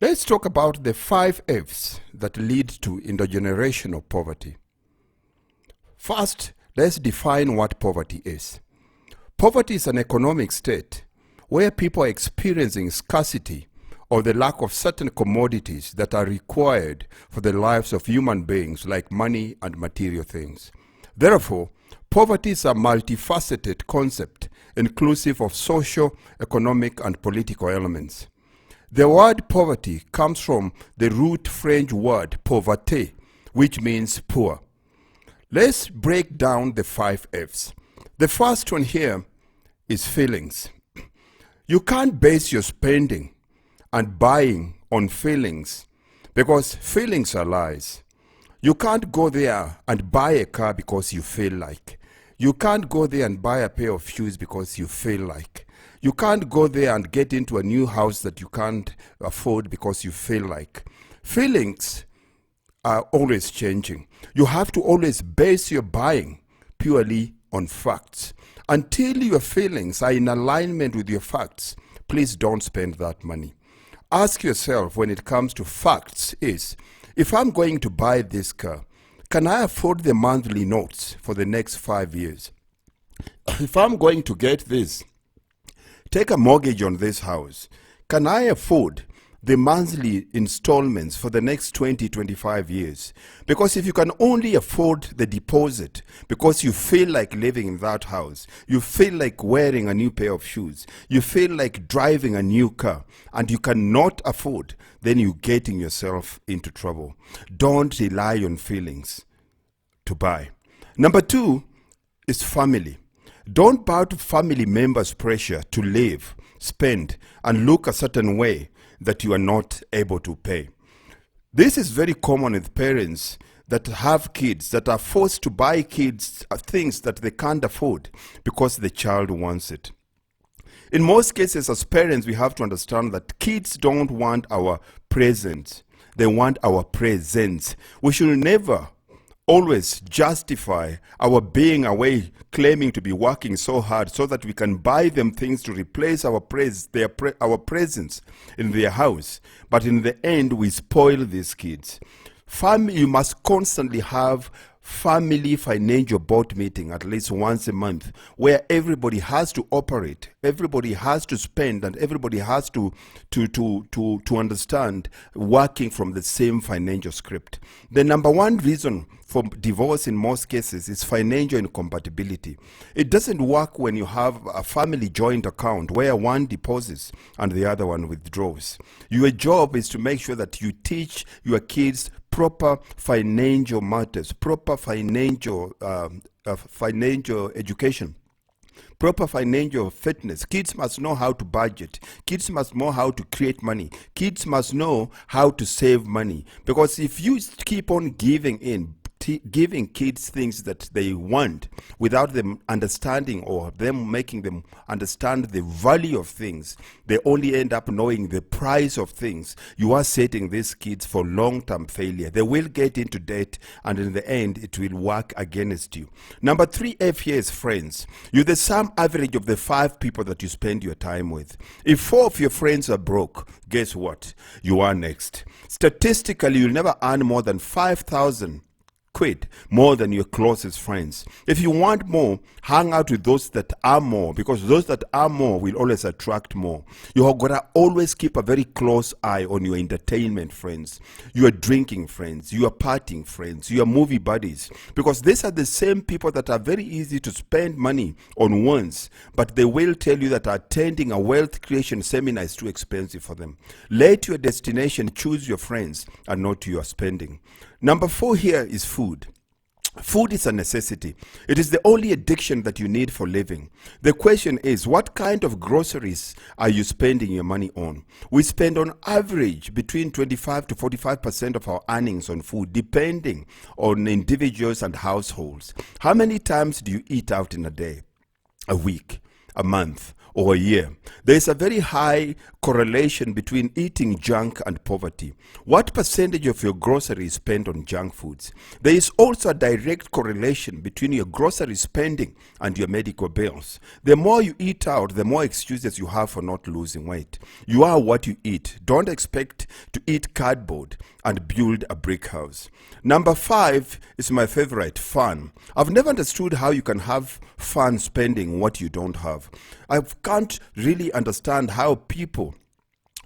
Let's talk about the 5 F's that lead to intergenerational poverty. First, let's define what poverty is. Poverty is an economic state where people are experiencing scarcity or the lack of certain commodities that are required for the lives of human beings, like money and material things. Therefore, poverty is a multifaceted concept inclusive of social, economic, and political elements. The word poverty comes from the root French word pauvreté, which means poor. Let's break down the 5 F's. The first one here is feelings. You can't base your spending and buying on feelings because feelings are lies. You can't go there and buy a car because you feel like. You can't go there and buy a pair of shoes because you feel like. You can't go there and get into a new house that you can't afford because you feel like. Feelings are always changing. You have to always base your buying purely on facts. Until your feelings are in alignment with your facts, please don't spend that money. Ask yourself when it comes to facts is, if I'm going to buy this car, can I afford the monthly notes for the next 5 years? If I'm going to get this, take a mortgage on this house, can I afford the monthly installments for the next 20-25 years? Because if you can only afford the deposit because you feel like living in that house, you feel like wearing a new pair of shoes, you feel like driving a new car, and you cannot afford, then you're getting yourself into trouble. Don't rely on feelings to buy. Number 2 is family. Don't bow to family members' pressure to live, spend, and look a certain way that you are not able to pay. This is very common with parents that have kids that are forced to buy kids things that they can't afford because the child wants it. In most cases, as parents, we have to understand that kids don't want our presents. They want our presents. We should never always justify our being away, claiming to be working so hard so that we can buy them things to replace our presence in their house. But in the end, we spoil these kids. You must constantly have family financial board meeting at least once a month, where everybody has to operate, everybody has to spend, and everybody has to understand working from the same financial script. The number one reason for divorce in most cases is financial incompatibility. It doesn't work when you have a family joint account where one deposits and the other one withdraws. Your job is to make sure that you teach your kids proper financial matters, proper financial education, proper financial fitness. Kids must know how to budget. Kids must know how to create money. Kids must know how to save money. Because if you keep on giving kids things that they want without them understanding or them making them understand the value of things, they only end up knowing the price of things. You are setting these kids for long-term failure. They will get into debt, and in the end it will work against you. Number 3 F here is friends. You're the sum average of the 5 people that you spend your time with. If 4 of your friends are broke, guess what? You are next. Statistically, you'll never earn more than 5,000 quid more than your closest friends. If you want more, hang out with those that are more, because those that are more will always attract more. You have got to always keep a very close eye on your entertainment friends, your drinking friends, your partying friends, your movie buddies, because these are the same people that are very easy to spend money on once, but they will tell you that attending a wealth creation seminar is too expensive for them. Let your destination choose your friends and not your spending. Number 4 here is food. Food is a necessity. It is the only addiction that you need for living. The question is, what kind of groceries are you spending your money on? We spend on average between 25 to 45% of our earnings on food, depending on individuals and households. How many times do you eat out in a day, a week, a month, or a year. There is a very high correlation between eating junk and poverty. What percentage of your grocery is spent on junk foods? There is also a direct correlation between your grocery spending and your medical bills. The more you eat out, the more excuses you have for not losing weight. You are what you eat. Don't expect to eat cardboard and build a brick house. Number 5 is my favorite, fun. I've never understood how you can have fun spending what you don't have. I can't really understand how people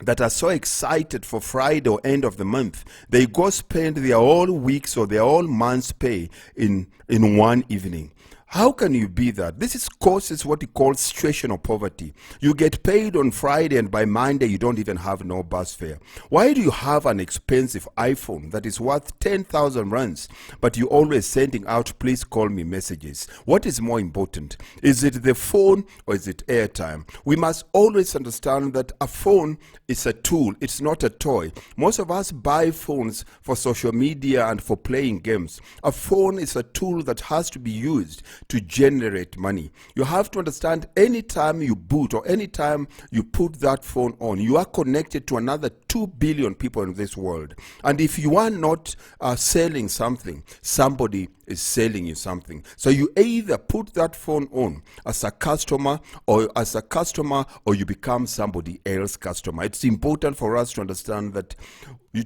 that are so excited for Friday or end of the month, they go spend their whole week's or their whole month's pay in one evening. How can you be that? This causes what we call situational poverty. You get paid on Friday and by Monday you don't even have no bus fare. Why do you have an expensive iPhone that is worth 10,000 rands, but you always sending out please call me messages? What is more important? Is it the phone or is it airtime? We must always understand that a phone is a tool, it's not a toy. Most of us buy phones for social media and for playing games. A phone is a tool that has to be used to generate money. You have to understand anytime you boot or anytime you put that phone on, you are connected to another 2 billion people in this world. And if you are not selling something, somebody is selling you something. So you either put that phone on as a customer or you become somebody else's customer. It's important for us to understand that you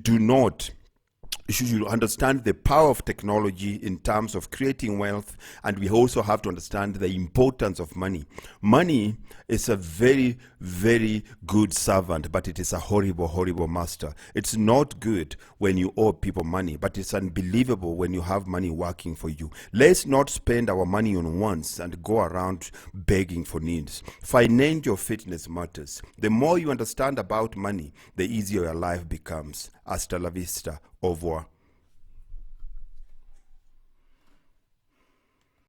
should understand the power of technology in terms of creating wealth, and we also have to understand the importance of money. Money is a very, very good servant, but it is a horrible, horrible master. It's not good when you owe people money, but it's unbelievable when you have money working for you. Let's not spend our money on wants and go around begging for needs. Financial fitness matters. The more you understand about money, the easier your life becomes. Hasta la vista. Au revoir.